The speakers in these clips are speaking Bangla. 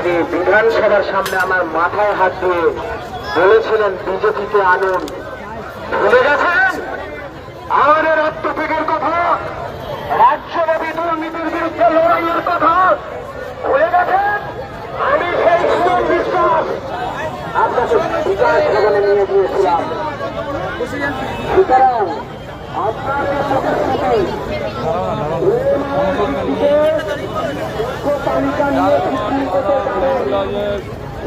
আপনি বিধানসভার সামনে আমার মাথায় হাত দিয়ে বলেছিলেন বিজেপিকে আনুন, ভুলে গেছেন আমাদের আত্মত্যাগের কথা, রাজ্যব্যাপী দুর্নীতির বিরুদ্ধে লড়াইয়ের কথা ভুলে গেছেন? আমি সেই সুমন বিশ্বাস আপনাকে বিকাশ ভবনে নিয়ে গিয়েছিলাম। সুতরাং আপনাদের সাথে তালিকা নিয়ে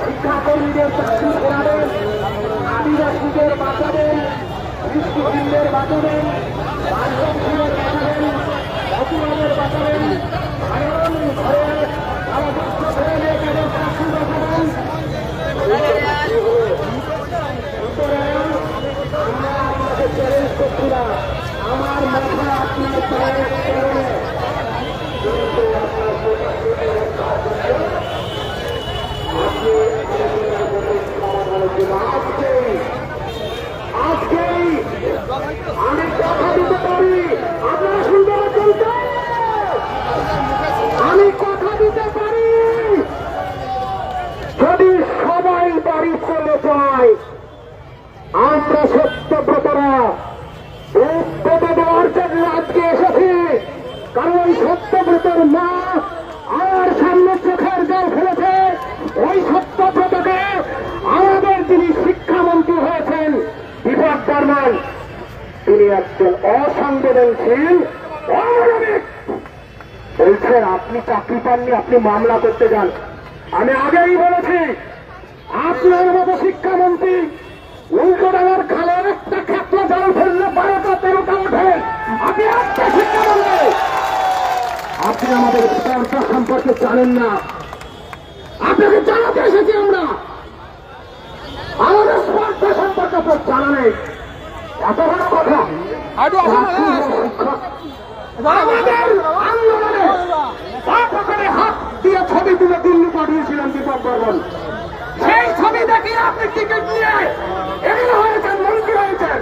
শিক্ষাকর্মীদের চাকরি করাবেন, আদিবাসীদের বাঁচাবেন, কৃষিদের বাঁচাবেন, বাসগৃহের বাঁচাবেন, অপরাধের বাঁচাবেন, সাধারণ ঘরে সারাদিত্য করে মেয়েদের চাকরি বাঁচাবেন। আমরা আপনাকে চ্যালেঞ্জ করছি না, আমার মাথায় আপনার চ্যালেঞ্জ করে আমি কথা দিতে পারি, আপনারা শুনতে চলছে, আমি কথা দিতে পারি যদি সবাই বাড়ি চলে যায় আমরা সত্যব্রতরা বেঁধে দেওয়ার জন্য আজকে এসেছি। কারণ ওই সত্যব্রতের মা আমার সামনে চোখের জল ফেলেছে। ওই সত্যব্রতকে আমাদের যিনি শিক্ষামন্ত্রী হয়েছেন দীপক বর্মন, তিনি একজন অসংবেদনশীল অমানবিক। বলছেন আপনি চাকরি পাননি, আপনি মামলা করতে যান। আমি আগেই বলেছি আপনার মতো শিক্ষামন্ত্রী উল্টোডাঙ্গার খালে একটা ক্ষেত্রে জল ফেললে 12টা-13টা ওঠে। আপনি একটা শিক্ষামন্ত্রী, আপনি আমাদের স্পর্ধা সম্পর্কে জানেন না। আপনাকে জানাতে এসেছি আমরা, আমাদের স্পর্ধা সম্পর্কে আপনার জানা নেই। এত বড় কথা আমাদের আন্দোলনে হাত দিয়ে ছবি তুলে দিল্লি পাঠিয়েছিলেন দীপক বর্মন। সেই ছবি দেখিয়ে আপনি টিকিট নিয়ে এমনি হয়েছেন, মন্ত্রী হয়েছেন।